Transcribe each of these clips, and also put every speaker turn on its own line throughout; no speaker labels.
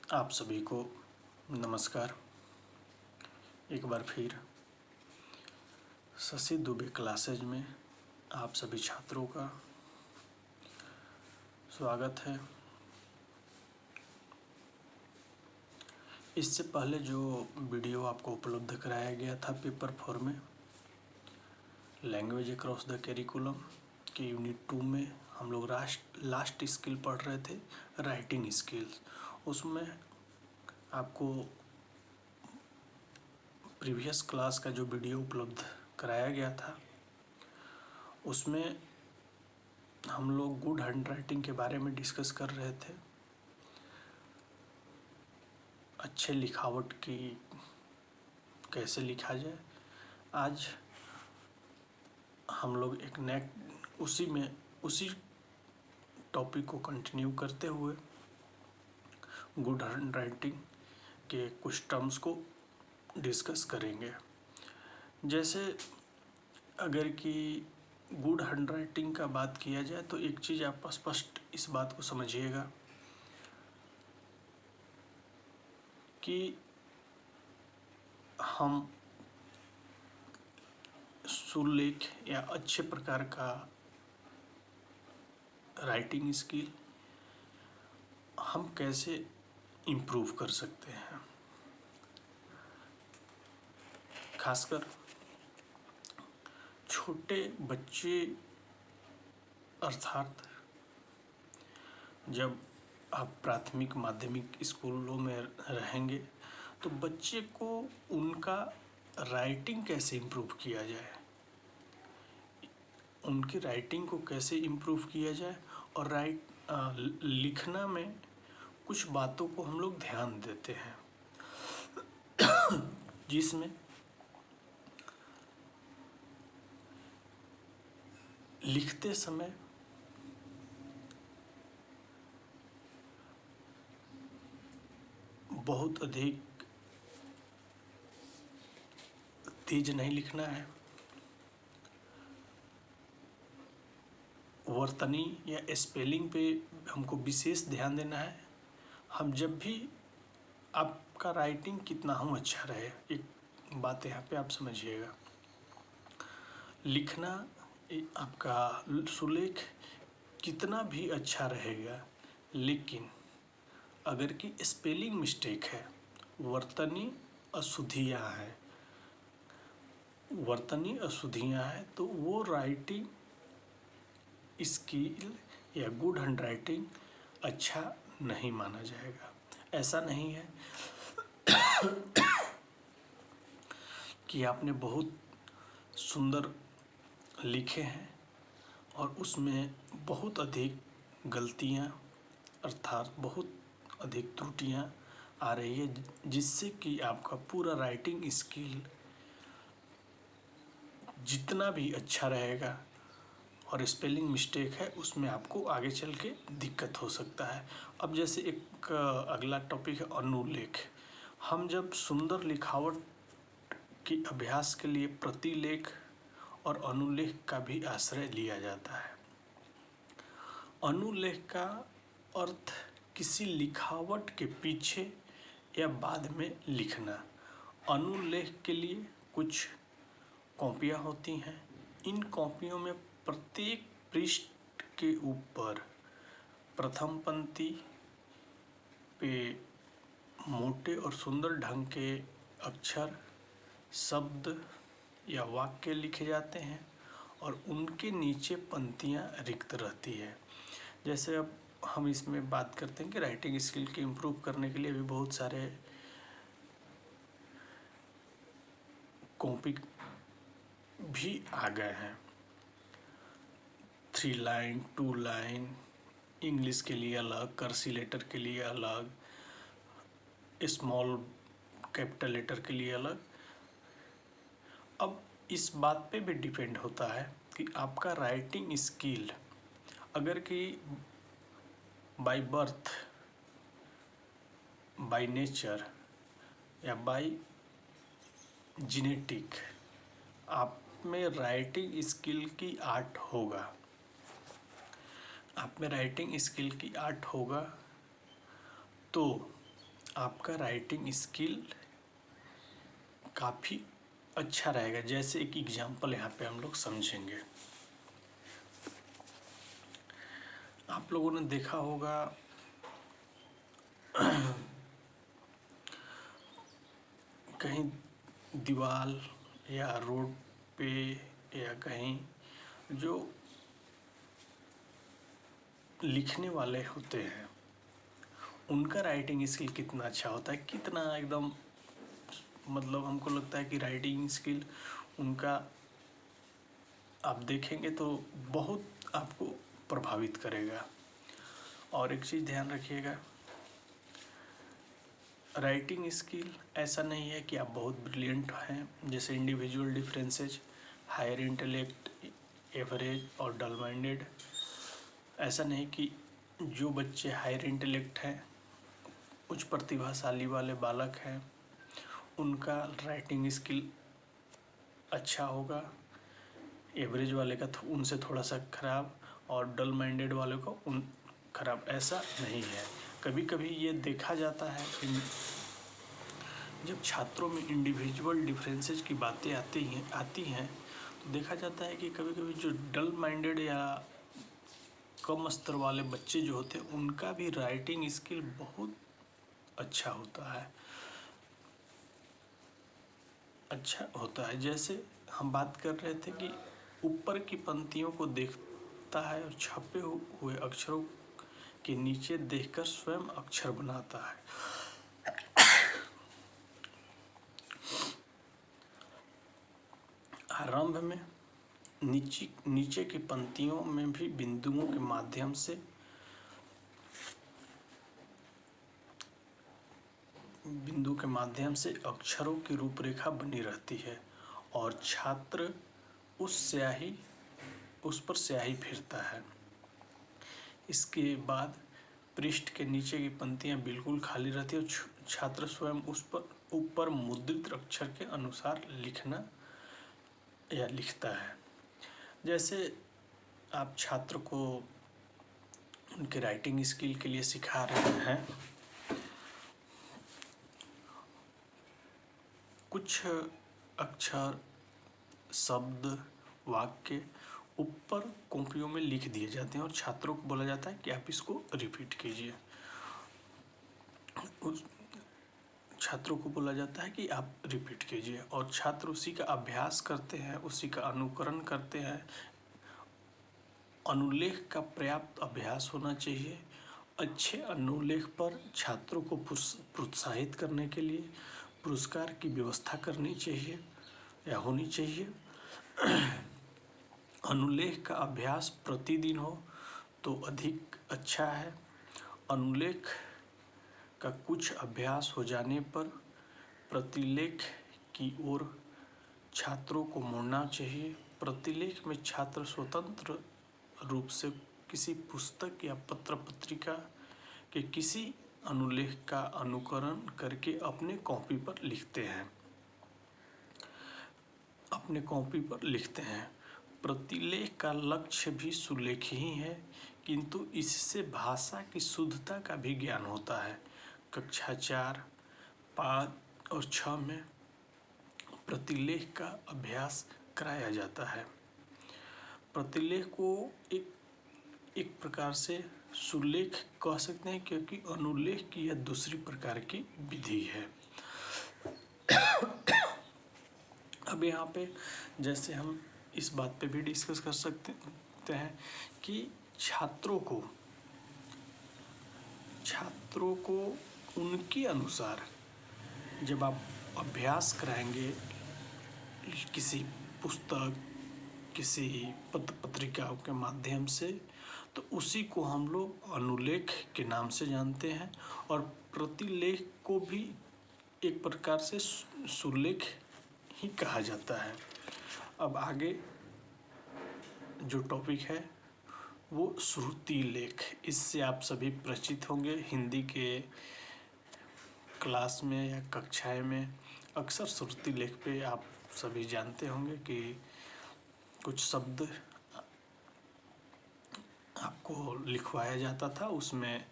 आप सभी को नमस्कार। एक बार फिर शशि दुबे क्लासेज में आप सभी छात्रों का स्वागत है। इससे पहले जो वीडियो आपको उपलब्ध कराया गया था पेपर 4 में लैंग्वेज अक्रॉस द करिकुलम के यूनिट 2 में हम लोग लास्ट स्किल पढ़ रहे थे, राइटिंग स्किल्स। उसमें आपको प्रीवियस क्लास का जो वीडियो उपलब्ध कराया गया था उसमें हम लोग गुड हैंड राइटिंग के बारे में डिस्कस कर रहे थे। अच्छे लिखावट की कैसे लिखा जाए। आज हम लोग एक नए उसी टॉपिक को कंटिन्यू करते हुए गुड हैंड राइटिंग के कुछ टर्म्स को डिस्कस करेंगे। जैसे अगर कि गुड हैंड राइटिंग का बात किया जाए तो एक चीज़ आप स्पष्ट इस बात को समझिएगा कि हम सुलेख या अच्छे प्रकार का राइटिंग स्किल हम कैसे इम्प्रूव कर सकते हैं। खासकर छोटे बच्चे अर्थात जब आप प्राथमिक माध्यमिक स्कूलों में रहेंगे तो बच्चे को उनका राइटिंग कैसे इम्प्रूव किया जाए, उनकी राइटिंग को कैसे इम्प्रूव किया जाए और लिखना में कुछ बातों को हम लोग ध्यान देते हैं जिसमें लिखते समय बहुत अधिक तेज नहीं लिखना है। वर्तनी या स्पेलिंग पे हमको विशेष ध्यान देना है। हम जब भी आपका राइटिंग कितना हम अच्छा रहे, एक बात यहाँ पे आप समझिएगा, लिखना आपका सुलेख कितना भी अच्छा रहेगा, लेकिन अगर कि स्पेलिंग मिस्टेक है, वर्तनी अशुद्धियाँ हैं तो वो राइटिंग स्किल या गुड हैंड राइटिंग अच्छा नहीं माना जाएगा। ऐसा नहीं है कि आपने बहुत सुंदर लिखे हैं और उसमें बहुत अधिक गलतियां अर्थात बहुत अधिक त्रुटियां आ रही है, जिससे कि आपका पूरा राइटिंग स्किल जितना भी अच्छा रहेगा और स्पेलिंग मिस्टेक है उसमें आपको आगे चल के दिक्कत हो सकता है। अब जैसे एक अगला टॉपिक है अनुलेख। हम जब सुंदर लिखावट की अभ्यास के लिए प्रतिलेख और अनुलेख का भी आश्रय लिया जाता है। अनुलेख का अर्थ किसी लिखावट के पीछे या बाद में लिखना। अनुलेख के लिए कुछ कॉपियाँ होती हैं। इन कॉपियों में प्रत्येक पृष्ठ के ऊपर प्रथम पंक्ति पे मोटे और सुंदर ढंग के अक्षर, शब्द या वाक्य लिखे जाते हैं और उनके नीचे पंक्तियाँ रिक्त रहती है। जैसे अब हम इसमें बात करते हैं कि राइटिंग स्किल के इम्प्रूव करने के लिए भी बहुत सारे कॉपी भी आ गए हैं। 3 लाइन, 2 लाइन, इंग्लिश के लिए अलग, कर्सी लेटर के लिए अलग, स्मॉल कैपिटल लेटर के लिए अलग। अब इस बात पे भी डिपेंड होता है कि आपका राइटिंग स्किल अगर कि बाय बर्थ, बाय नेचर या बाय जेनेटिक आप में राइटिंग स्किल की आर्ट होगा, आप में राइटिंग स्किल की आर्ट होगा तो आपका राइटिंग स्किल काफ़ी अच्छा रहेगा। जैसे एक एग्जांपल यहाँ पे हम लोग समझेंगे। आप लोगों ने देखा होगा कहीं दीवार या रोड पे या कहीं जो लिखने वाले होते हैं उनका राइटिंग स्किल कितना अच्छा होता है, कितना एकदम मतलब हमको लगता है कि राइटिंग स्किल उनका आप देखेंगे तो बहुत आपको प्रभावित करेगा। और एक चीज़ ध्यान रखिएगा, राइटिंग स्किल ऐसा नहीं है कि आप बहुत ब्रिलियंट हैं, जैसे individual differences, higher intellect, average और डल माइंडेड। ऐसा नहीं कि जो बच्चे हायर इंटेलेक्ट हैं, उच्च प्रतिभाशाली वाले बालक हैं, उनका राइटिंग स्किल अच्छा होगा, एवरेज वाले का उनसे थोड़ा सा खराब और डल माइंडेड वाले को उन खराब। ऐसा नहीं है। कभी कभी ये देखा जाता है कि जब छात्रों में इंडिविजुअल डिफरेंसेस की बातें आती हैं तो देखा जाता है कि कभी कभी जो डल माइंडेड या कम स्तर वाले बच्चे जो होते हैं उनका भी राइटिंग स्किल बहुत अच्छा होता है। जैसे हम बात कर रहे थे कि ऊपर की पंक्तियों को देखता है और छपे हुए अक्षरों के नीचे देखकर स्वयं अक्षर बनाता है। आरंभ में नीचे की पंक्तियों में भी बिंदुओं के माध्यम से अक्षरों की रूपरेखा बनी रहती है और छात्र उस पर स्याही फेरता है। इसके बाद पृष्ठ के नीचे की पंक्तियां बिल्कुल खाली रहती है और छात्र स्वयं उस पर ऊपर मुद्रित अक्षर के अनुसार लिखता है। जैसे आप छात्र को उनके राइटिंग स्किल के लिए सिखा रहे हैं, कुछ अक्षर, शब्द, वाक्य ऊपर कॉपियों में लिख दिए जाते हैं और छात्रों को बोला जाता है कि आप इसको रिपीट कीजिए। उस छात्रों को बोला जाता है कि आप रिपीट कीजिए और छात्र उसी का अभ्यास करते हैं, उसी का अनुकरण करते हैं। अनुलेख का पर्याप्त अभ्यास होना चाहिए। अच्छे अनुलेख पर छात्रों को प्रोत्साहित करने के लिए पुरस्कार की व्यवस्था करनी चाहिए या होनी चाहिए। अनुलेख का अभ्यास प्रतिदिन हो तो अधिक अच्छा है। अनुलेख का कुछ अभ्यास हो जाने पर प्रतिलेख की ओर छात्रों को मुड़ना चाहिए। प्रतिलेख में छात्र स्वतंत्र रूप से किसी पुस्तक या पत्र पत्रिका के किसी अनुलेख का अनुकरण करके अपने कॉपी पर लिखते हैं। प्रतिलेख का लक्ष्य भी सुलेख ही है, किंतु इससे भाषा की शुद्धता का भी ज्ञान होता है। कक्षा 4, 5 और 6 में प्रतिलेख का अभ्यास कराया जाता है। प्रतिलेख को एक प्रकार से सुलेख कह सकते हैं, क्योंकि अनुलेख की यह दूसरी प्रकार की विधि है। अब यहाँ पे जैसे हम इस बात पे भी डिस्कस कर सकते हैं कि छात्रों को उनके अनुसार जब आप अभ्यास कराएंगे किसी पुस्तक, किसी पत्र पत्रिकाओं के माध्यम से, तो उसी को हम लोग अनुलेख के नाम से जानते हैं और प्रतिलेख को भी एक प्रकार से सुलेख ही कहा जाता है। अब आगे जो टॉपिक है वो श्रुति लेख। इससे आप सभी परिचित होंगे। हिंदी के क्लास में या कक्षाएं में अक्सर श्रुति लेख पे आप सभी जानते होंगे कि कुछ शब्द आपको लिखवाया जाता था, उसमें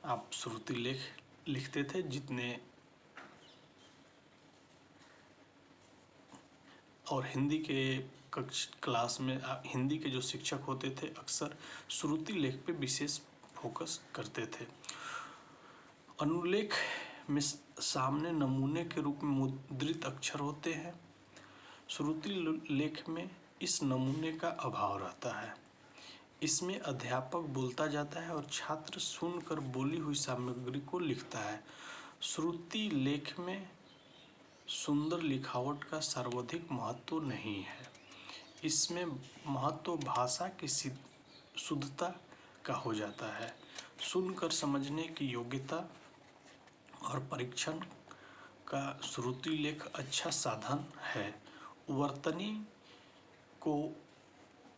आप श्रुति लेख लिखते थे, जितने और हिंदी के क्लास में हिंदी के जो शिक्षक होते थे अक्सर श्रुति लेख पे विशेष फोकस करते थे। अनुलेख में सामने नमूने के रूप में मुद्रित अक्षर होते हैं। श्रुति लेख में इस नमूने का अभाव रहता है। इसमें अध्यापक बोलता जाता है और छात्र सुनकर बोली हुई सामग्री को लिखता है। श्रुति लेख में सुंदर लिखावट का सर्वाधिक महत्व नहीं है। इसमें महत्व भाषा की शुद्धता का हो जाता है। सुनकर समझने की योग्यता और परीक्षण का श्रुति लेख अच्छा साधन है। वर्तनी को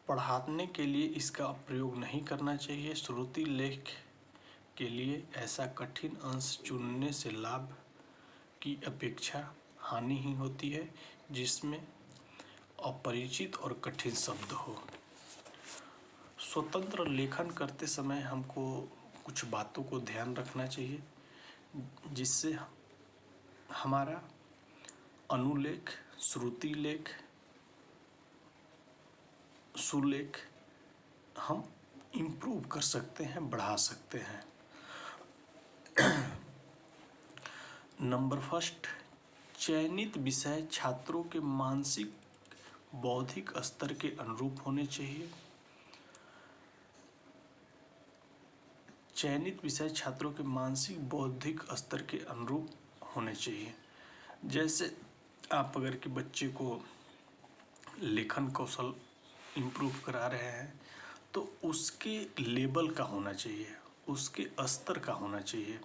पढ़ाने के लिए इसका प्रयोग नहीं करना चाहिए। श्रुति लेख के लिए ऐसा कठिन अंश चुनने से लाभ की अपेक्षा हानि ही होती है, जिसमें अपरिचित और कठिन शब्द हो। स्वतंत्र लेखन करते समय हमको कुछ बातों को ध्यान रखना चाहिए, जिससे हमारा अनुलेख, श्रुति लेख, सुलेख हम इम्प्रूव कर सकते हैं, बढ़ा सकते हैं। नंबर फर्स्ट, चयनित विषय छात्रों के मानसिक बौद्धिक स्तर के अनुरूप होने चाहिए। चयनित विषय छात्रों के मानसिक बौद्धिक स्तर के अनुरूप होने चाहिए। जैसे आप अगर कि बच्चे को लेखन कौशल इम्प्रूव करा रहे हैं तो उसके लेवल का होना चाहिए, उसके स्तर का होना चाहिए।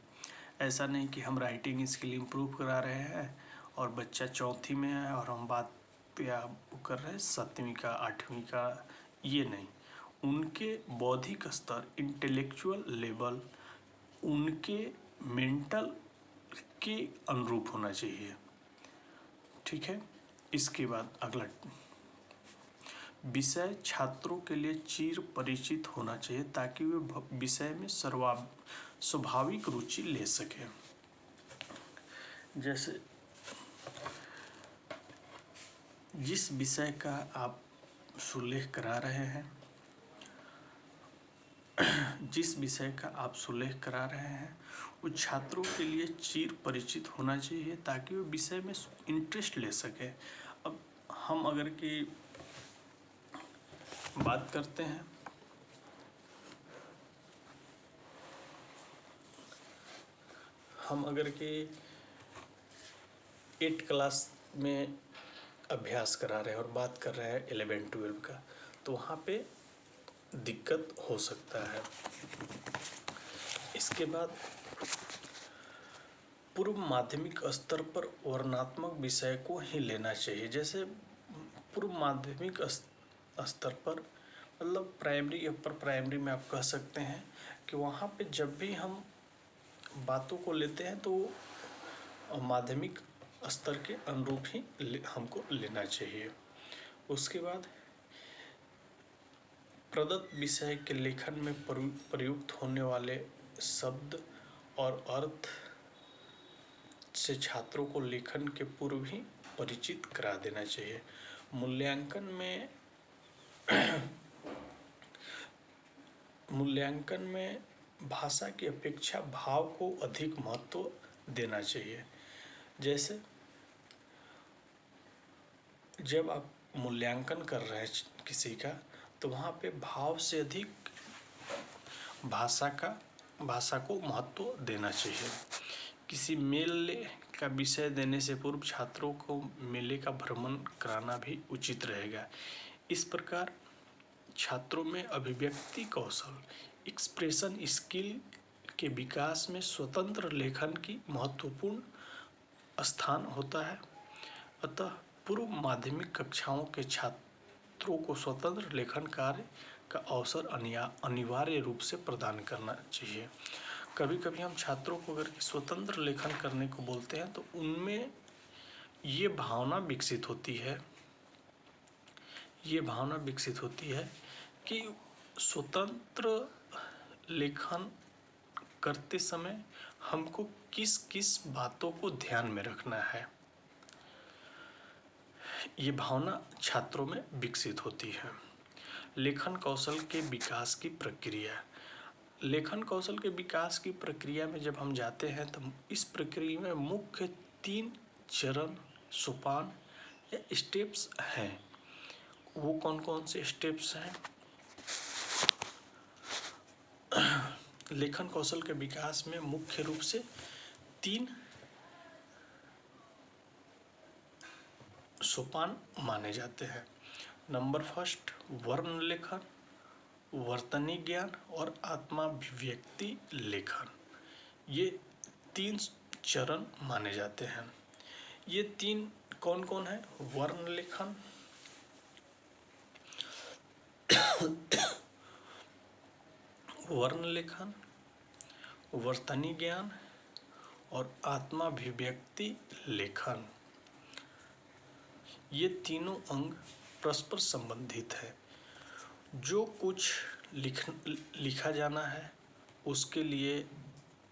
ऐसा नहीं कि हम राइटिंग स्किल इम्प्रूव करा रहे हैं और बच्चा चौथी में है और हम बात या कर रहे हैं 7वीं का 8वीं का, ये नहीं। उनके बौद्धिक स्तर, इंटेलेक्चुअल लेवल उनके मेंटल के अनुरूप होना चाहिए। ठीक है। इसके बाद अगला विषय छात्रों के लिए चिर परिचित होना चाहिए ताकि वे विषय में स्वाभाविक रुचि ले सकें। जैसे जिस विषय का आप सुलेख करा रहे हैं, वो छात्रों के लिए चिर परिचित होना चाहिए ताकि वे विषय में इंटरेस्ट ले सकें। अब हम अगर की बात करते हैं, हम अगर कि 8 क्लास में अभ्यास करा रहे हैं और बात कर रहे हैं 11-12 का, तो वहाँ पे दिक्कत हो सकता है। इसके बाद पूर्व माध्यमिक स्तर पर वर्णनात्मक विषय को ही लेना चाहिए। जैसे पूर्व माध्यमिक स्तर पर मतलब प्राइमरी, अपर प्राइमरी में आप कह सकते हैं कि वहाँ पे जब भी हम बातों को लेते हैं तो माध्यमिक स्तर के अनुरूप ही हमको लेना चाहिए। उसके बाद प्रदत्त विषय के लेखन में प्रयुक्त होने वाले शब्द और अर्थ से छात्रों को लेखन के पूर्व ही परिचित करा देना चाहिए। मूल्यांकन में भाषा की अपेक्षा भाव को अधिक महत्व देना चाहिए। जैसे जब आप मूल्यांकन कर रहे हैं किसी का, तो वहाँ पे भाव से अधिक भाषा को महत्व देना चाहिए। किसी मेले का विषय देने से पूर्व छात्रों को मेले का भ्रमण कराना भी उचित रहेगा। इस प्रकार छात्रों में अभिव्यक्ति कौशल, एक्सप्रेशन स्किल के विकास में स्वतंत्र लेखन की महत्वपूर्ण स्थान होता है। अतः पूर्व माध्यमिक कक्षाओं के छात्रों को स्वतंत्र लेखन कार्य का अवसर अनिवार्य रूप से प्रदान करना चाहिए। कभी कभी हम छात्रों को अगर स्वतंत्र लेखन करने को बोलते हैं तो उनमें ये भावना विकसित होती है कि स्वतंत्र लेखन करते समय हमको किस किस बातों को ध्यान में रखना है, ये भावना छात्रों में विकसित होती है। लेखन कौशल के विकास की प्रक्रिया। लेखन कौशल के विकास की प्रक्रिया में जब हम जाते हैं तो इस प्रक्रिया में मुख्य 3 चरण, सोपान या स्टेप्स हैं। वो कौन कौन से स्टेप्स हैं? लेखन कौशल के विकास में मुख्य रूप से 3 सोपान माने जाते हैं। नंबर फर्स्ट, वर्ण लेखन, वर्तनी ज्ञान और आत्माभिव्यक्ति लेखन। ये 3 चरण माने जाते हैं। ये 3 कौन कौन है? वर्ण लेखन, वर्ण लेखन, वर्तनी ज्ञान और आत्माभिव्यक्ति लेखन। ये तीनों अंग परस्पर संबंधित है। जो कुछ लिखा जाना है उसके लिए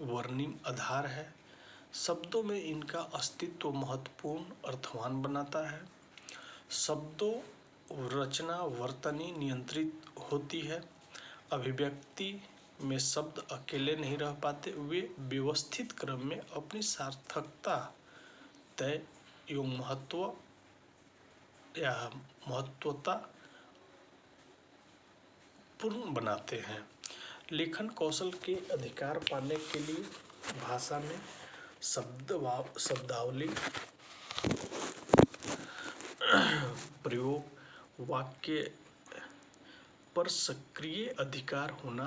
वर्णिम आधार है। शब्दों में इनका अस्तित्व महत्वपूर्ण अर्थवान बनाता है। शब्दों रचना वर्तनी नियंत्रित होती है। अभिव्यक्ति में शब्द अकेले नहीं रह पाते, वे व्यवस्थित क्रम में अपनी सार्थकता तय एवं महत्वता पूर्ण बनाते हैं। लेखन कौशल के अधिकार पाने के लिए भाषा में शब्दावली प्रयोग, वाक्य पर सक्रिय अधिकार होना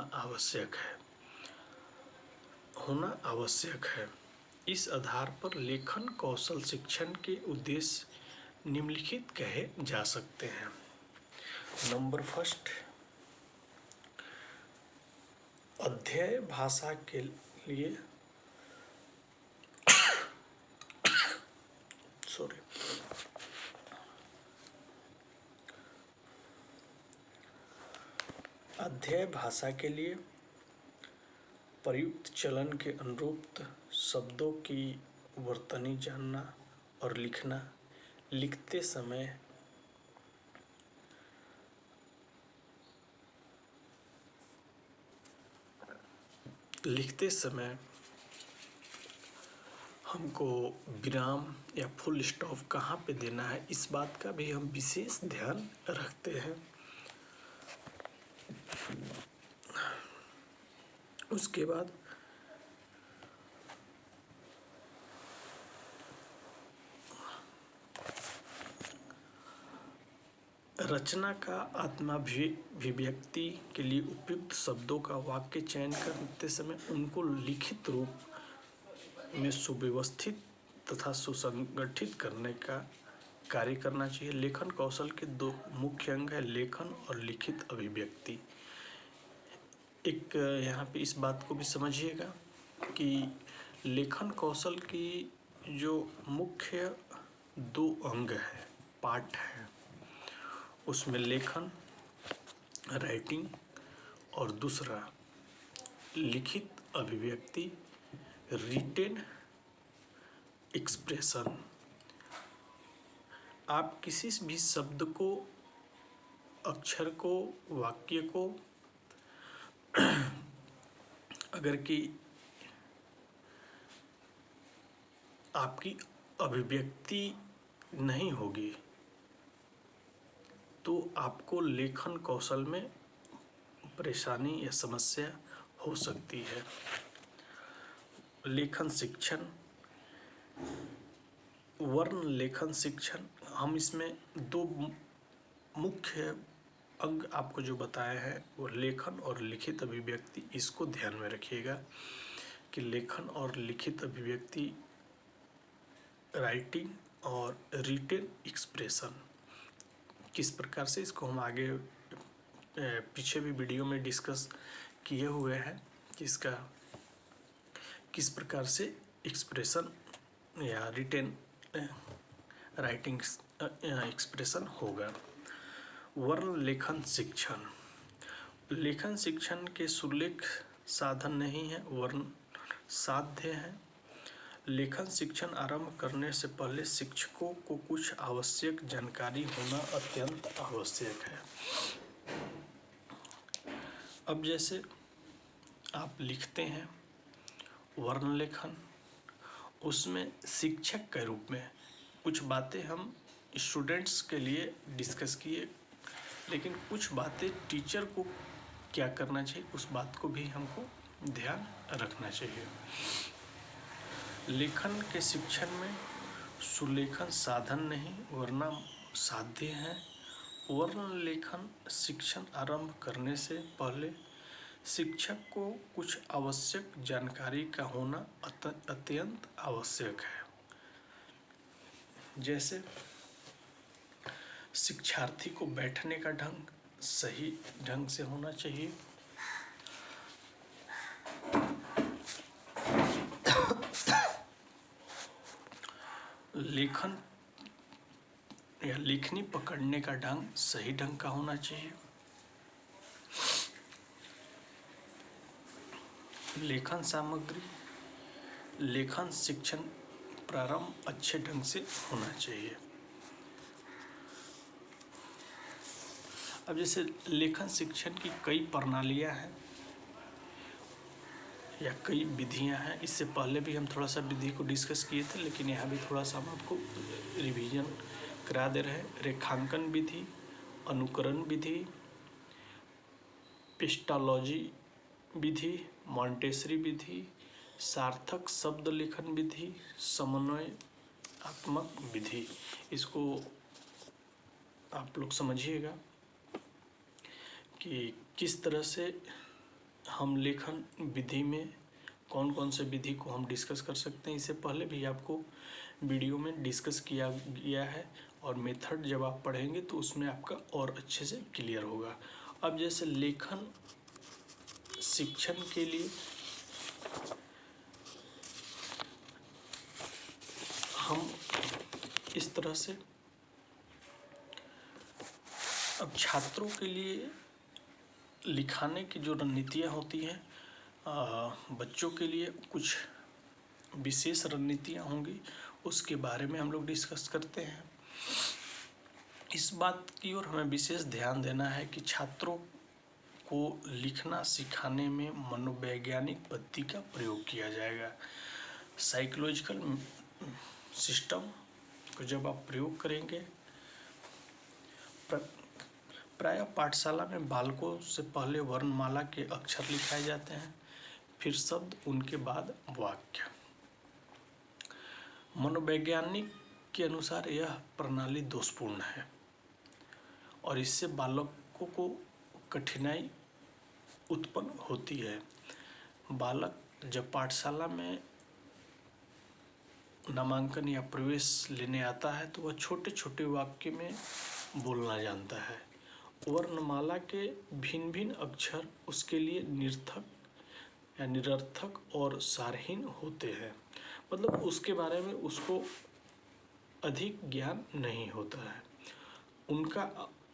आवश्यक है। इस आधार पर लेखन कौशल शिक्षण के उद्देश्य निम्नलिखित कहे जा सकते हैं। नंबर फर्स्ट, अध्यय भाषा के लिए अध्यय भाषा के लिए प्रयुक्त चलन के अनुरूप शब्दों की वर्तनी जानना और लिखना। लिखते समय हमको विराम या फुल स्टॉप कहाँ पे देना है, इस बात का भी हम विशेष ध्यान रखते हैं। उसके बाद रचना का आत्माभिव्यक्ति के लिए उपयुक्त शब्दों का वाक्य चयन करते समय उनको लिखित रूप में सुव्यवस्थित तथा सुसंगठित करने का कार्य करना चाहिए। लेखन कौशल के 2 मुख्य अंग है, लेखन और लिखित अभिव्यक्ति। एक यहाँ पे इस बात को भी समझिएगा कि लेखन कौशल की जो मुख्य 2 अंग है, पार्ट है, उसमें लेखन राइटिंग और दूसरा लिखित अभिव्यक्ति रिटेन एक्सप्रेशन। आप किसी भी शब्द को, अक्षर को, वाक्य को अगर कि आपकी अभिव्यक्ति नहीं होगी तो आपको लेखन कौशल में परेशानी या समस्या हो सकती है। लेखन शिक्षण, वर्ण लेखन शिक्षण, हम इसमें 2 मुख्य अंग आपको जो बताए हैं वो लेखन और लिखित अभिव्यक्ति। इसको ध्यान में रखिएगा कि लेखन और लिखित अभिव्यक्ति, राइटिंग और रिटेन एक्सप्रेशन किस प्रकार से, इसको हम आगे पीछे भी वीडियो में डिस्कस किए हुए हैं कि इसका किस प्रकार से एक्सप्रेशन या रिटेन राइटिंग एक्सप्रेशन होगा। वर्ण लेखन शिक्षण, लेखन शिक्षण के सुलेख साधन नहीं है, वरन साध्य है। लेखन शिक्षण आरंभ करने से पहले शिक्षकों को कुछ आवश्यक जानकारी होना अत्यंत आवश्यक है। अब जैसे आप लिखते हैं वर्ण लेखन, उसमें शिक्षक के रूप में कुछ बातें हम स्टूडेंट्स के लिए डिस्कस किए, लेकिन कुछ बातें टीचर को क्या करना चाहिए उस बात को भी हमको ध्यान रखना चाहिए। लेखन के शिक्षण में सुलेखन साधन नहीं वरना साध्य है। वर्ण लेखन शिक्षण आरंभ करने से पहले शिक्षक को कुछ आवश्यक जानकारी का होना अत्यंत आवश्यक है। जैसे शिक्षार्थी को बैठने का ढंग सही ढंग से होना चाहिए। लेखन या लेखनी पकड़ने का ढंग सही ढंग का होना चाहिए। लेखन सामग्री, लेखन शिक्षण प्रारंभ अच्छे ढंग से होना चाहिए। अब जैसे लेखन शिक्षण की कई प्रणालियां हैं या कई विधियां हैं। इससे पहले भी हम थोड़ा सा विधि को डिस्कस किए थे, लेकिन यहाँ भी थोड़ा सा हम आपको रिवीजन करा दे रहे हैं। रेखांकन विधि, अनुकरण विधि, पेस्टोलॉजी विधि, मॉन्टेसरी विधि, सार्थक शब्द लेखन विधि, समन्वयात्मक विधि। इसको आप लोग समझिएगा कि किस तरह से हम लेखन विधि में कौन कौन से विधि को हम डिस्कस कर सकते हैं। इससे पहले भी आपको वीडियो में डिस्कस किया गया है और मेथड जब आप पढ़ेंगे तो उसमें आपका और अच्छे से क्लियर होगा। अब जैसे लेखन शिक्षण के लिए हम इस तरह से अब छात्रों के लिए लिखाने की जो रणनीतियाँ होती हैं, बच्चों के लिए कुछ विशेष रणनीतियाँ होंगी, उसके बारे में हम लोग डिस्कस करते हैं। इस बात की ओर हमें विशेष ध्यान देना है कि छात्रों को लिखना सिखाने में मनोवैज्ञानिक पद्धति का प्रयोग किया जाएगा। साइकोलॉजिकल सिस्टम को जब आप प्रयोग करेंगे, प्रायः पाठशाला में बालकों से पहले वर्णमाला के अक्षर लिखाए जाते हैं, फिर शब्द, उनके बाद वाक्य। मनोवैज्ञानिक के अनुसार यह प्रणाली दोषपूर्ण है और इससे बालकों को कठिनाई उत्पन्न होती है। बालक जब पाठशाला में नामांकन या प्रवेश लेने आता है तो वह छोटे छोटे वाक्य में बोलना जानता है। वर्णमाला के भिन्न भिन्न अक्षर उसके लिए निर्थक या निरर्थक और सारहीन होते हैं। मतलब उसके बारे में उसको अधिक ज्ञान नहीं होता है, उनका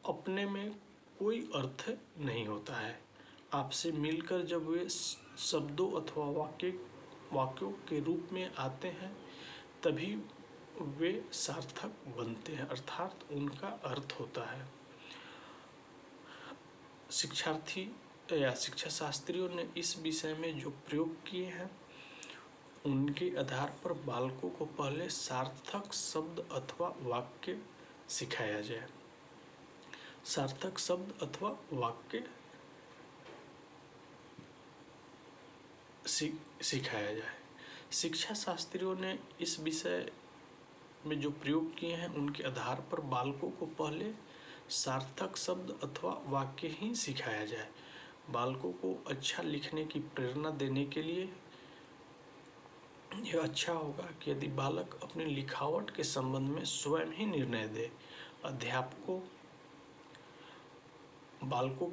अपने में कोई अर्थ नहीं होता है। आपसे मिलकर जब वे शब्दों अथवा वाक्यों के रूप में आते हैं तभी वे सार्थक बनते हैं, अर्थात उनका अर्थ होता है। शिक्षार्थी या शिक्षा शास्त्रियों ने इस विषय में जो प्रयोग किए हैं उनके आधार पर बालकों को पहले सार्थक शब्द अथवा वाक्य सिखाया जाए। सार्थक शब्द अथवा वाक्य सिखाया जाए। शिक्षा शास्त्रियों ने इस विषय में जो प्रयोग किए हैं उनके आधार पर बालकों को पहले सार्थक शब्द अथवा वाक्य ही सिखाया जाए। बालकों को अच्छा लिखने की प्रेरणा देने के लिए यह अच्छा होगा कि यदि बालक अपनी लिखावट के संबंध में स्वयं ही निर्णय दे। अध्यापक बालकों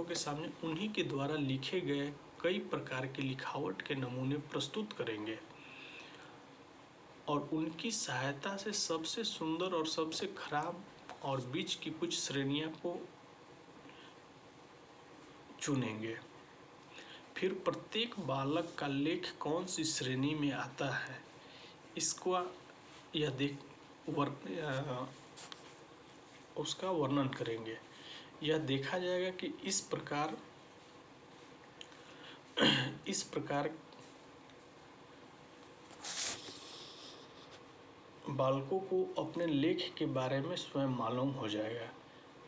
के सामने उन्हीं के द्वारा लिखे गए कई प्रकार की लिखावट के नमूने प्रस्तुत करेंगे और उनकी सहायता से सबसे सुंदर और सबसे खराब और बीच की कुछ श्रेणियों को चुनेंगे। फिर प्रत्येक बालक का लेख कौन सी श्रेणी में आता है इसको उसका वर्णन करेंगे। यह देखा जाएगा कि इस प्रकार बालकों को अपने लेख के बारे में स्वयं मालूम हो जाएगा।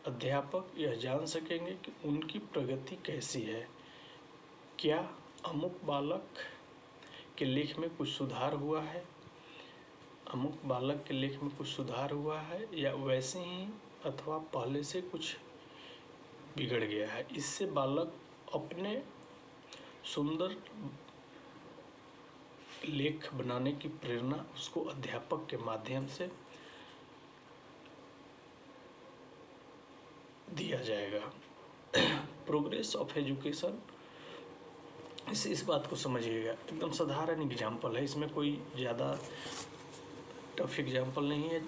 अध्यापक यह जान सकेंगे कि उनकी प्रगति कैसी है, क्या अमुक बालक के लेख में कुछ सुधार हुआ है, या वैसे ही अथवा पहले से कुछ बिगड़ गया है। इससे बालक अपने सुंदर लेख बनाने की प्रेरणा उसको अध्यापक के माध्यम से दिया जाएगा। प्रोग्रेस ऑफ एजुकेशन, इस बात को समझिएगा, एकदम साधारण एग्जाम्पल है, इसमें कोई ज़्यादा टफ एग्जाम्पल नहीं है।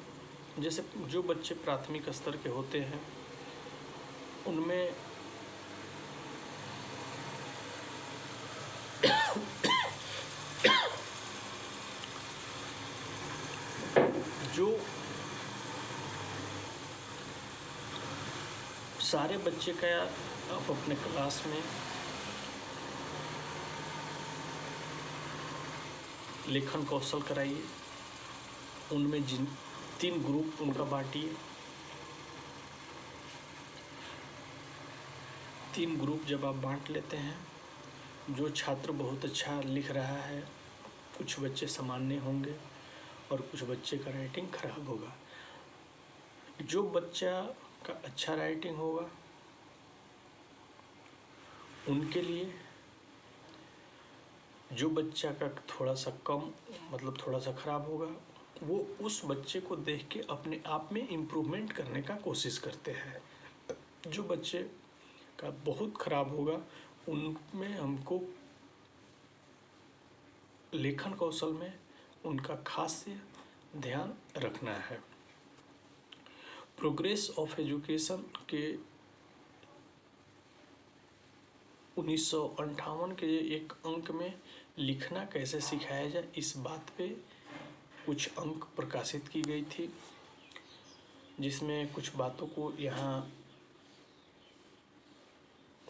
जैसे जो बच्चे प्राथमिक स्तर के होते हैं उनमें जो सारे बच्चे का आप अपने क्लास में लेखन कौशल कराइए, उनमें जिन 3 ग्रुप उनका बांटिए। 3 ग्रुप जब आप बांट लेते हैं, जो छात्र बहुत अच्छा लिख रहा है, कुछ बच्चे सामान्य होंगे और कुछ बच्चे का राइटिंग खराब होगा। जो बच्चा का अच्छा राइटिंग होगा उनके लिए, जो बच्चा का थोड़ा सा कम मतलब थोड़ा सा खराब होगा, वो उस बच्चे को देख के अपने आप में इम्प्रूवमेंट करने का कोशिश करते हैं। जो बच्चे का बहुत खराब होगा उनमें हमको लेखन कौशल में उनका खास ध्यान रखना है। प्रोग्रेस ऑफ एजुकेशन के 1958 के एक अंक में लिखना कैसे सिखाया जाए इस बात पे कुछ अंक प्रकाशित की गई थी, जिसमें कुछ बातों को यहाँ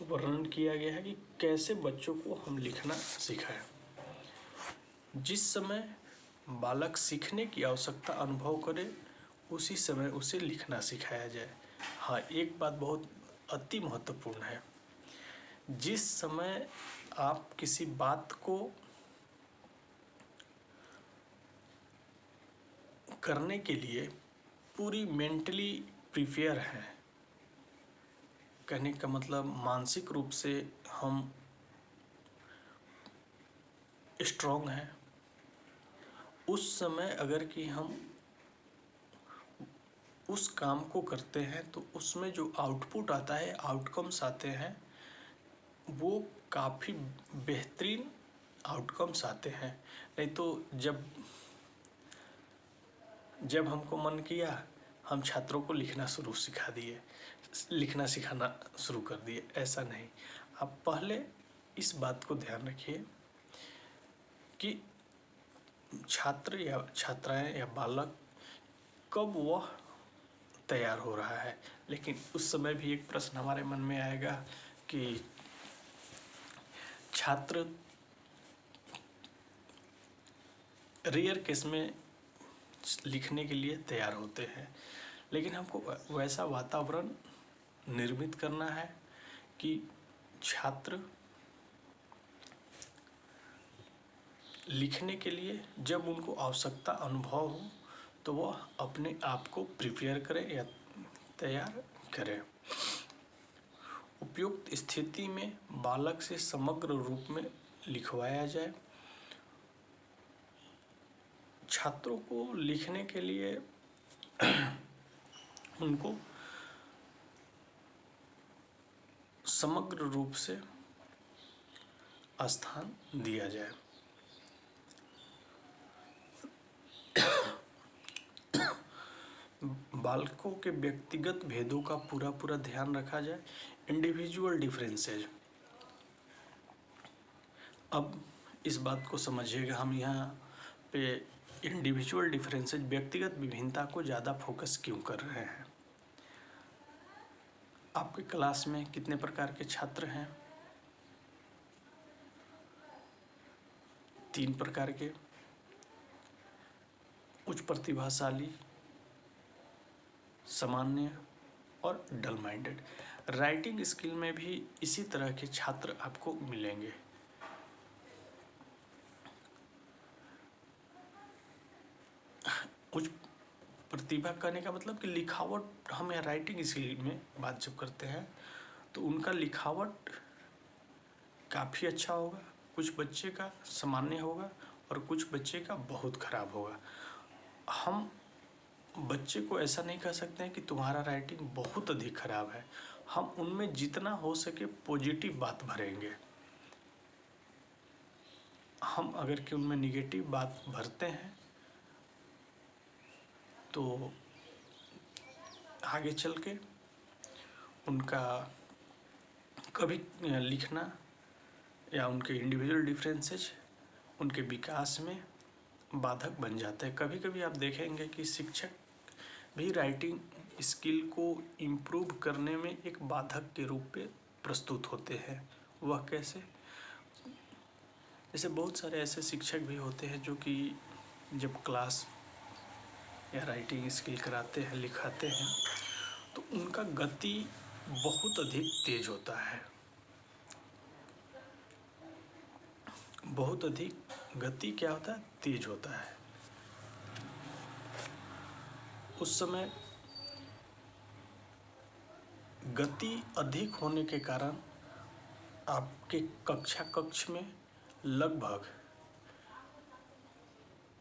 वर्णन किया गया है कि कैसे बच्चों को हम लिखना सिखाएं। जिस समय बालक सीखने की आवश्यकता अनुभव करे उसी समय उसे लिखना सिखाया जाए। हाँ, एक बात बहुत अति महत्वपूर्ण है, जिस समय आप किसी बात को करने के लिए पूरी मेंटली प्रिपेयर हैं, कहने का मतलब मानसिक रूप से हम स्ट्रॉन्ग हैं, उस समय अगर कि हम उस काम को करते हैं तो उसमें जो आउटपुट आता है, आउटकम्स आते हैं, वो काफ़ी बेहतरीन आउटकम्स आते हैं। नहीं तो जब हमको मन किया हम छात्रों को लिखना सिखाना शुरू कर दिए, ऐसा नहीं। आप पहले इस बात को ध्यान रखिए कि छात्र या छात्राएं या बालक कब वह तैयार हो रहा है। लेकिन उस समय भी एक प्रश्न हमारे मन में आएगा कि छात्र रेयर केस में लिखने के लिए तैयार होते हैं, लेकिन हमको वैसा वातावरण निर्मित करना है कि छात्र लिखने के लिए जब उनको आवश्यकता अनुभव हो तो वह अपने आप को प्रिपेयर करें या तैयार करें। उपयुक्त स्थिति में बालक से समग्र रूप में लिखवाया जाए। छात्रों को लिखने के लिए उनको समग्र रूप से स्थान दिया जाए। बालकों के व्यक्तिगत भेदों का पूरा ध्यान रखा जाए। इंडिविजुअल डिफरेंसेज, अब इस बात को समझिएगा, हम यहाँ पे इंडिविजुअल डिफरेंसेस, व्यक्तिगत विभिन्नता को ज़्यादा फोकस क्यों कर रहे हैं। आपके क्लास में कितने प्रकार के छात्र हैं? 3 प्रकार के, उच्च प्रतिभाशाली, सामान्य और डल माइंडेड। राइटिंग स्किल में भी इसी तरह के छात्र आपको मिलेंगे। उच्च प्रतिभा कहने का मतलब कि लिखावट, हम यहाँ राइटिंग स्किल में बात जब करते हैं तो उनका लिखावट काफ़ी अच्छा होगा, कुछ बच्चे का सामान्य होगा और कुछ बच्चे का बहुत खराब होगा। हम बच्चे को ऐसा नहीं कह सकते हैं कि तुम्हारा राइटिंग बहुत अधिक खराब है, हम उनमें जितना हो सके पॉजिटिव बात भरेंगे। हम अगर कि उनमें निगेटिव बात भरते हैं तो आगे चल के उनका कभी लिखना या उनके इंडिविजुअल डिफरेंसेस उनके विकास में बाधक बन जाते हैं। कभी कभी आप देखेंगे कि शिक्षक भी राइटिंग स्किल को इम्प्रूव करने में एक बाधक के रूप में प्रस्तुत होते हैं। वह कैसे? जैसे बहुत सारे ऐसे शिक्षक भी होते हैं जो कि जब क्लास या राइटिंग स्किल कराते हैं, लिखाते हैं, तो उनका गति बहुत अधिक तेज होता है, बहुत अधिक गति क्या होता है? तेज होता है। उस समय गति अधिक होने के कारण आपके कक्ष में लगभग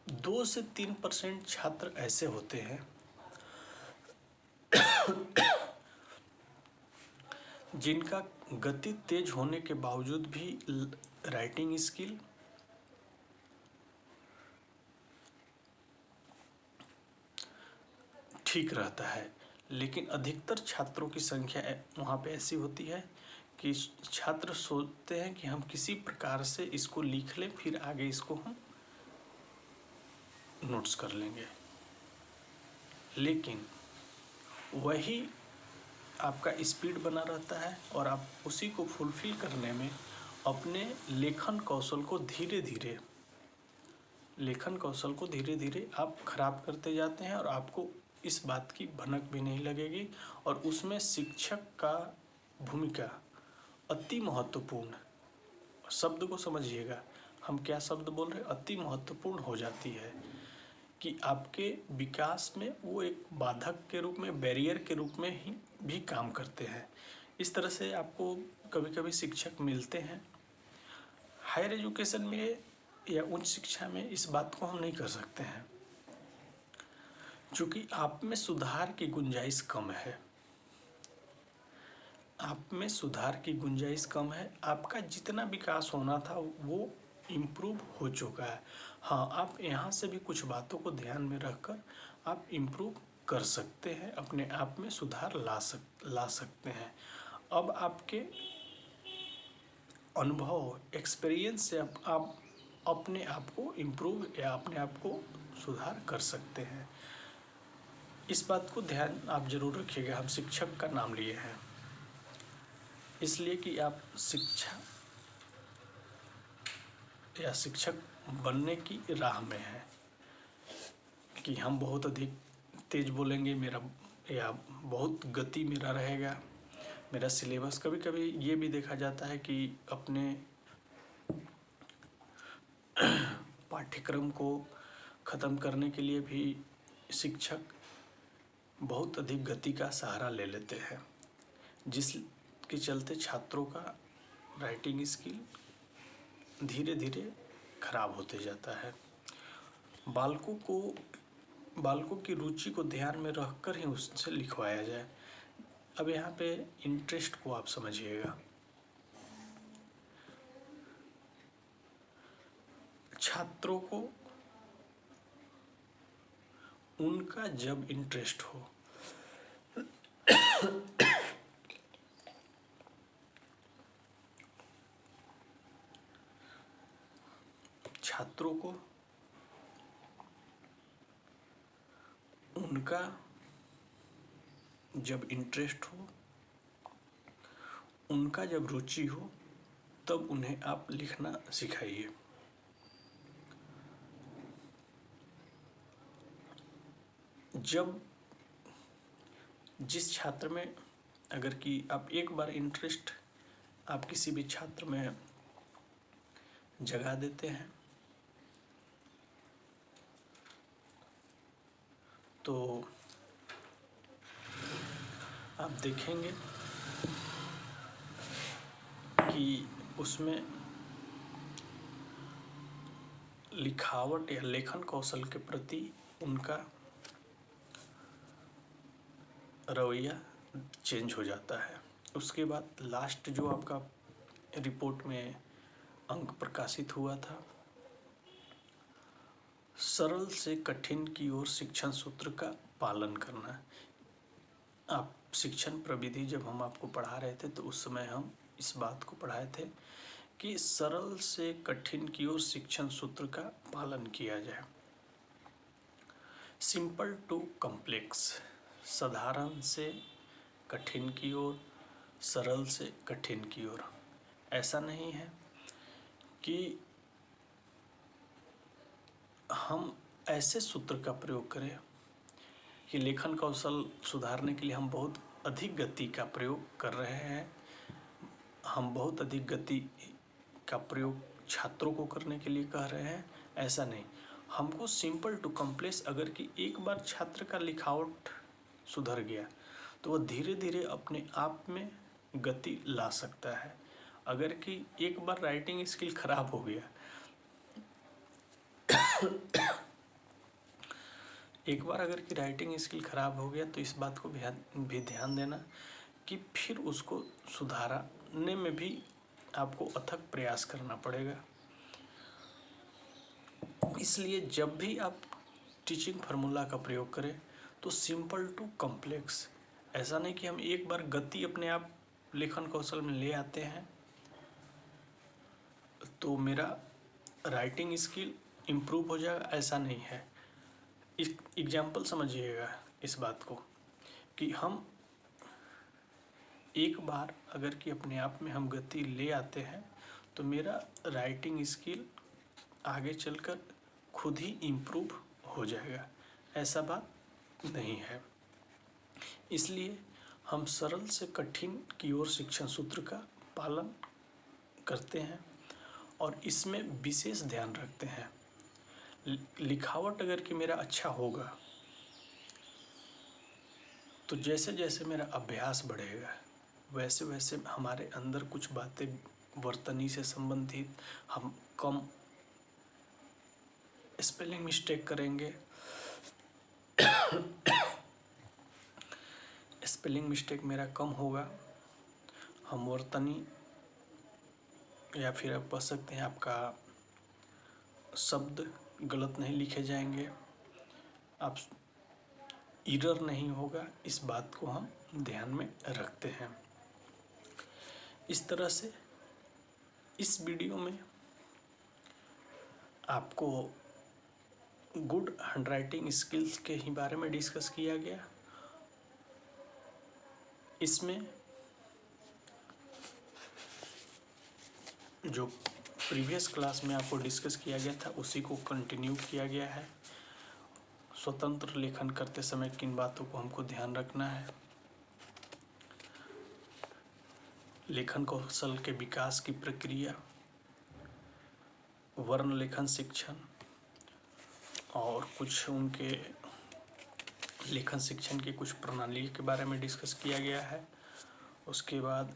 2 से 3% छात्र ऐसे होते हैं जिनका गति तेज होने के बावजूद भी राइटिंग स्किल ठीक रहता है। लेकिन अधिकतर छात्रों की संख्या वहाँ पे ऐसी होती है कि छात्र सोचते हैं कि हम किसी प्रकार से इसको लिख लें, फिर आगे इसको हम नोट्स कर लेंगे। लेकिन वही आपका स्पीड बना रहता है और आप उसी को फुलफिल करने में अपने लेखन कौशल को धीरे धीरे आप खराब करते जाते हैं और आपको इस बात की भनक भी नहीं लगेगी और उसमें शिक्षक का भूमिका अति महत्वपूर्ण, शब्द को समझिएगा, हम क्या शब्द बोल रहे हैं, अति महत्वपूर्ण हो जाती है कि आपके विकास में वो एक बाधक के रूप में, बैरियर के रूप में ही भी काम करते हैं। इस तरह से आपको कभी कभी शिक्षक मिलते हैं। हायर एजुकेशन में या उच्च शिक्षा में इस बात को हम नहीं कर सकते हैं, क्योंकि आप में सुधार की गुंजाइश कम है। आप में सुधार की गुंजाइश कम है। आपका जितना विकास होना था वो इम्प्रूव हो चुका है। हाँ, आप यहाँ से भी कुछ बातों को ध्यान में रखकर आप इम्प्रूव कर सकते हैं, अपने आप में सुधार ला सकते हैं। अब आपके अनुभव, एक्सपीरियंस से आप अपने आप को इम्प्रूव या अपने आप को सुधार कर सकते हैं। इस बात को ध्यान आप जरूर रखिएगा। हम शिक्षक का नाम लिए हैं इसलिए कि आप शिक्षा या शिक्षक बनने की राह में हैं कि हम बहुत अधिक तेज बोलेंगे, मेरा या बहुत गति मेरा रहेगा, मेरा सिलेबस। कभी कभी ये भी देखा जाता है कि अपने पाठ्यक्रम को ख़त्म करने के लिए भी शिक्षक बहुत अधिक गति का सहारा ले लेते हैं, जिसके चलते छात्रों का राइटिंग स्किल धीरे धीरे खराब होते जाता है। बालकों की रुचि को ध्यान में रखकर ही उससे लिखवाया जाए। अब यहाँ पे इंटरेस्ट को आप समझिएगा। छात्रों को उनका जब इंटरेस्ट हो छात्रों को उनका जब इंटरेस्ट हो, उनका जब रुचि हो, तब उन्हें आप लिखना सिखाइए। जब जिस छात्र में अगर कि आप एक बार इंटरेस्ट आप किसी भी छात्र में जगा देते हैं तो आप देखेंगे कि उसमें लिखावट या लेखन कौशल के प्रति उनका रवैया चेंज हो जाता है। उसके बाद लास्ट जो आपका रिपोर्ट में अंक प्रकाशित हुआ था, सरल से कठिन की ओर शिक्षण सूत्र का पालन करना। आप शिक्षण प्रविधि जब हम आपको पढ़ा रहे थे तो उस समय हम इस बात को पढ़ाए थे कि सरल से कठिन की ओर शिक्षण सूत्र का पालन किया जाए। सिंपल टू कॉम्प्लेक्स, साधारण से कठिन की ओर, सरल से कठिन की ओर। ऐसा नहीं है कि हम ऐसे सूत्र का प्रयोग करें कि लेखन कौशल सुधारने के लिए हम बहुत अधिक गति का प्रयोग कर रहे हैं, हम बहुत अधिक गति का प्रयोग छात्रों को करने के लिए कह रहे हैं। ऐसा नहीं, हमको सिंपल टू कॉम्प्लेक्स, अगर कि एक बार छात्र का लिखावट सुधर गया तो वह धीरे धीरे अपने आप में गति ला सकता है। अगर कि एक बार राइटिंग स्किल खराब हो गया एक बार अगर कि राइटिंग स्किल खराब हो गया तो इस बात को भी ध्यान देना कि फिर उसको सुधारने में भी आपको अथक प्रयास करना पड़ेगा। इसलिए जब भी आप टीचिंग फार्मूला का प्रयोग करें तो सिंपल टू कॉम्प्लेक्स। ऐसा नहीं कि हम एक बार गति अपने आप लेखन कौशल में ले आते हैं तो मेरा राइटिंग स्किल इम्प्रूव हो जाएगा, ऐसा नहीं है। एग्जाम्पल समझिएगा इस बात को कि हम एक बार अगर कि अपने आप में हम गति ले आते हैं तो मेरा राइटिंग स्किल आगे चलकर खुद ही इम्प्रूव हो जाएगा, ऐसा बात नहीं है। इसलिए हम सरल से कठिन की ओर शिक्षण सूत्र का पालन करते हैं और इसमें विशेष ध्यान रखते हैं। लिखावट अगर कि मेरा अच्छा होगा तो जैसे जैसे मेरा अभ्यास बढ़ेगा वैसे वैसे हमारे अंदर कुछ बातें वर्तनी से संबंधित हम कम स्पेलिंग मिस्टेक करेंगे स्पेलिंग मिस्टेक मेरा कम होगा, हम वर्तनी या फिर आप कह सकते हैं आपका शब्द गलत नहीं लिखे जाएंगे, आप एरर नहीं होगा, इस बात को हम ध्यान में रखते हैं। इस तरह से इस वीडियो में आपको गुड हैंडराइटिंग स्किल्स के ही बारे में डिस्कस किया गया। इसमें जो प्रीवियस क्लास में आपको डिस्कस किया गया था उसी को कंटिन्यू किया गया है। स्वतंत्र लेखन करते समय किन बातों को हमको ध्यान रखना है, लेखन कौशल के विकास की प्रक्रिया, वर्ण लेखन शिक्षण और कुछ उनके लेखन शिक्षण की कुछ प्रणाली के बारे में डिस्कस किया गया है। उसके बाद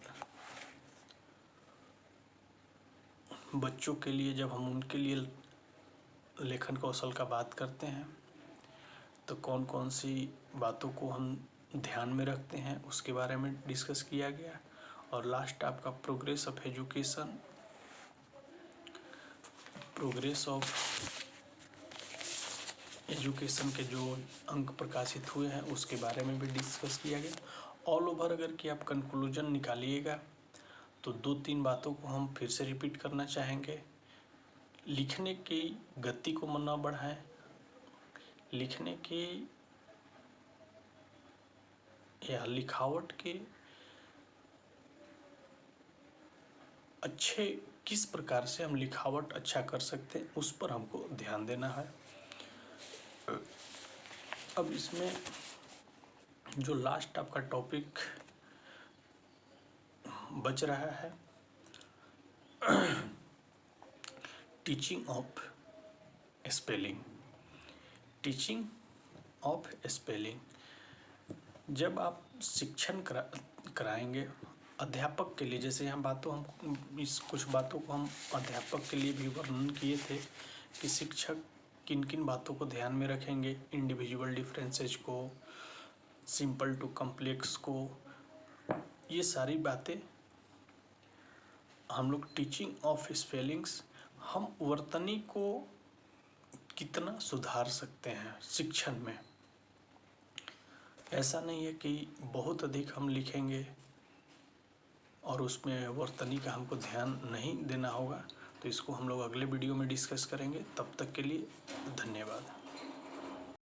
बच्चों के लिए जब हम उनके लिए लेखन कौशल का बात करते हैं तो कौन कौन सी बातों को हम ध्यान में रखते हैं उसके बारे में डिस्कस किया गया। और लास्ट आपका progress of education, progress of education के जो अंक प्रकाशित हुए हैं उसके बारे में भी डिस्कस किया गया। ऑल ओवर अगर कि आप कंक्लूजन निकालिएगा तो 2-3 बातों को हम फिर से रिपीट करना चाहेंगे। लिखने की गति को न बढ़ाएं, लिखने की या लिखावट के अच्छे किस प्रकार से हम लिखावट अच्छा कर सकते हैं उस पर हमको ध्यान देना है। अब इसमें जो लास्ट आपका टॉपिक बच रहा है, teaching of spelling. Teaching of spelling जब आप शिक्षण कराएंगे अध्यापक के लिए, जैसे यहाँ इस कुछ बातों को हम अध्यापक के लिए भी वर्णन किए थे कि शिक्षक किन किन बातों को ध्यान में रखेंगे, इंडिविजुअल डिफरेंसेस को, सिंपल टू कॉम्प्लेक्स को, ये सारी बातें हम लोग टीचिंग ऑफ स्पेलिंग्स, हम वर्तनी को कितना सुधार सकते हैं शिक्षण में। ऐसा नहीं है कि बहुत अधिक हम लिखेंगे और उसमें वर्तनी का हमको ध्यान नहीं देना होगा। तो इसको हम लोग अगले वीडियो में डिस्कस करेंगे। तब तक के लिए धन्यवाद।